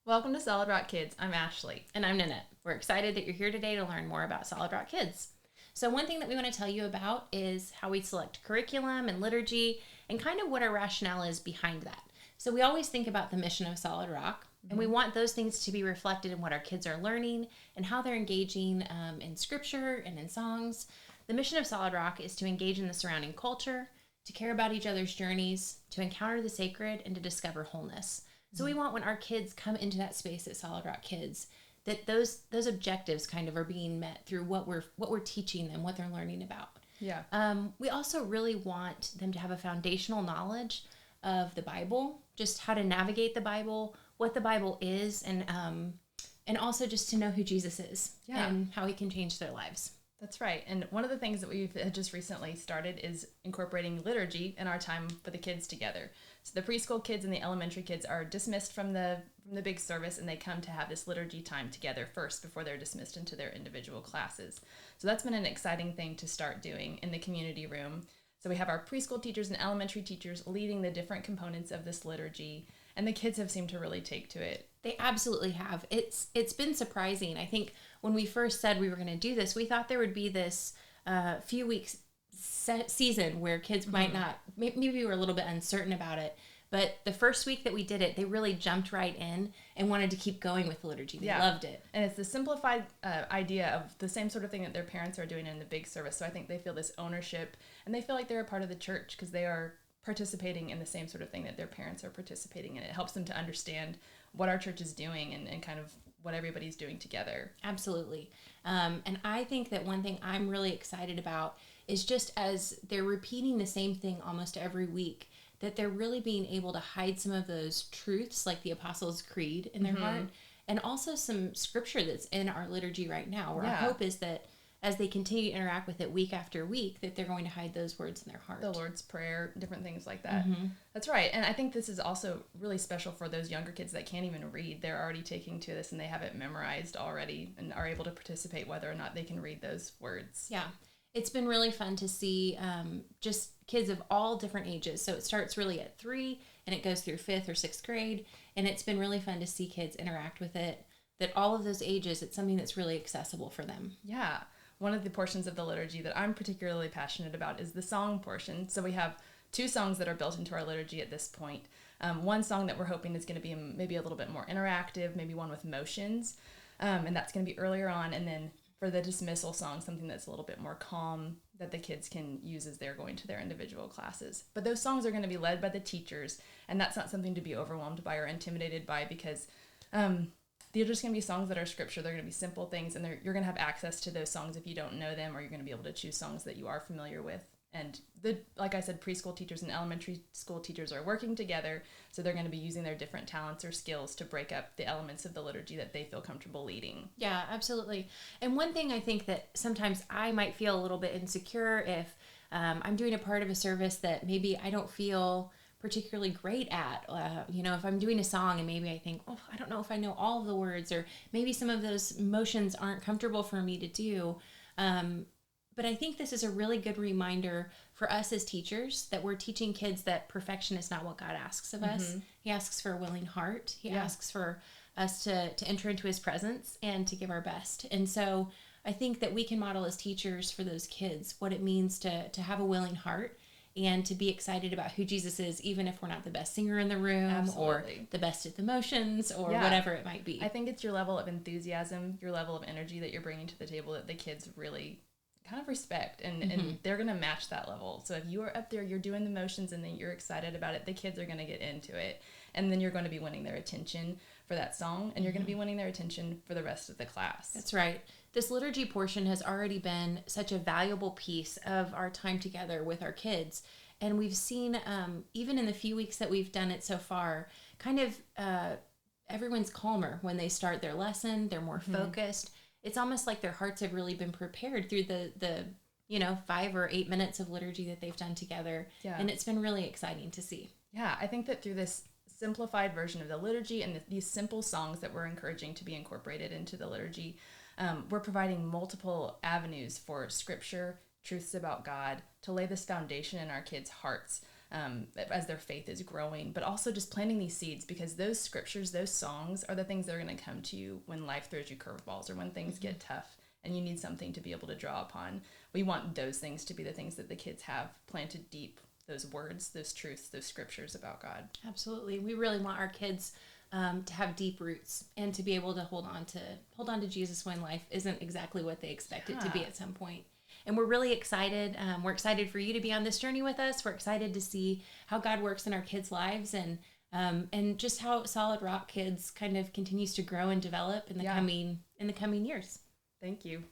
Welcome to Solid Rock Kids. I'm Ashley. And I'm Nanette. We're excited that you're here today to learn more about Solid Rock Kids. So one thing that we want to tell you about is how we select curriculum and liturgy and kind of what our rationale is behind that. So we always think about the mission of Solid Rock, and we want those things to be reflected in what our kids are learning and how they're engaging in scripture and in songs. The mission of Solid Rock is to engage in the surrounding culture, to care about each other's journeys, to encounter the sacred, and to discover wholeness. So we want when our kids come into that space at Solid Rock Kids, that those objectives kind of are being met through what we're teaching them, what they're learning about. Yeah. We also really want them to have a foundational knowledge of the Bible, just how to navigate the Bible, what the Bible is, and also just to know who Jesus is and how he can change their lives. That's right. And one of the things that we've just recently started is incorporating liturgy in our time for the kids together. So the preschool kids and the elementary kids are dismissed from the big service, and they come to have this liturgy time together first before they're dismissed into their individual classes. So that's been an exciting thing to start doing in the community room. So we have our preschool teachers and elementary teachers leading the different components of this liturgy, and the kids have seemed to really take to it. They absolutely have. It's been surprising. I think when we first said we were going to do this, we thought there would be this few weeks season where kids might not, maybe we were a little bit uncertain about it. But the first week that we did it, they really jumped right in and wanted to keep going with the liturgy. They loved it. And it's the simplified idea of the same sort of thing that their parents are doing in the big service. So I think they feel this ownership, and they feel like they're a part of the church because they are participating in the same sort of thing that their parents are participating in. It helps them to understand what our church is doing and kind of what everybody's doing together. Absolutely. And I think that one thing I'm really excited about is just as they're repeating the same thing almost every week, that they're really being able to hide some of those truths like the Apostles' Creed in their heart, and also some scripture that's in our liturgy right now, where our hope is that as they continue to interact with it week after week, that they're going to hide those words in their heart. The Lord's Prayer, different things like that. That's right. And I think this is also really special for those younger kids that can't even read. They're already taking to this and they have it memorized already and are able to participate whether or not they can read those words. Yeah. It's been really fun to see just kids of all different ages. So it starts really at 3 and it goes through 5th or 6th grade. And it's been really fun to see kids interact with it, that all of those ages, it's something that's really accessible for them. Yeah. One of the portions of the liturgy that I'm particularly passionate about is the song portion. So we have 2 songs that are built into our liturgy at this point. One song that we're hoping is going to be maybe a little bit more interactive, maybe one with motions. And that's going to be earlier on. And then for the dismissal song, something that's a little bit more calm that the kids can use as they're going to their individual classes. But those songs are going to be led by the teachers, and that's not something to be overwhelmed by or intimidated by, because they're just going to be songs that are scripture. They're going to be simple things, and you're going to have access to those songs if you don't know them, or you're going to be able to choose songs that you are familiar with. And like I said, preschool teachers and elementary school teachers are working together, so they're going to be using their different talents or skills to break up the elements of the liturgy that they feel comfortable leading. Yeah, absolutely. And one thing I think that sometimes I might feel a little bit insecure if I'm doing a part of a service that maybe I don't feel particularly great at. If I'm doing a song and maybe I think, I don't know if I know all of the words, or maybe some of those motions aren't comfortable for me to do. But I think this is a really good reminder for us as teachers that we're teaching kids that perfection is not what God asks of us. He asks for a willing heart. He asks for us to enter into his presence and to give our best. And so I think that we can model as teachers for those kids what it means to have a willing heart and to be excited about who Jesus is, even if we're not the best singer in the room or the best at the motions or whatever it might be. I think it's your level of enthusiasm, your level of energy that you're bringing to the table that the kids really kind of respect, and they're going to match that level. So if you are up there, you're doing the motions and then you're excited about it, the kids are going to get into it, and then you're going to be winning their attention for that song, and you're going to be winning their attention for the rest of the class. That's right. This liturgy portion has already been such a valuable piece of our time together with our kids, and we've seen even in the few weeks that we've done it so far, kind of everyone's calmer when they start their lesson. They're more focused. It's almost like their hearts have really been prepared through the 5 or 8 minutes of liturgy that they've done together. Yeah. And it's been really exciting to see. Yeah, I think that through this simplified version of the liturgy and these simple songs that we're encouraging to be incorporated into the liturgy, we're providing multiple avenues for scripture, truths about God, to lay this foundation in our kids' hearts as their faith is growing, but also just planting these seeds, because those scriptures, those songs are the things that are going to come to you when life throws you curveballs or when things get tough and you need something to be able to draw upon. We want those things to be the things that the kids have planted deep, those words, those truths, those scriptures about God. Absolutely. We really want our kids to have deep roots and to be able to hold on to Jesus when life isn't exactly what they expect it to be at some point. And we're really excited. We're excited for you to be on this journey with us. We're excited to see how God works in our kids' lives, and just how Solid Rock Kids kind of continues to grow and develop in the coming years. Thank you.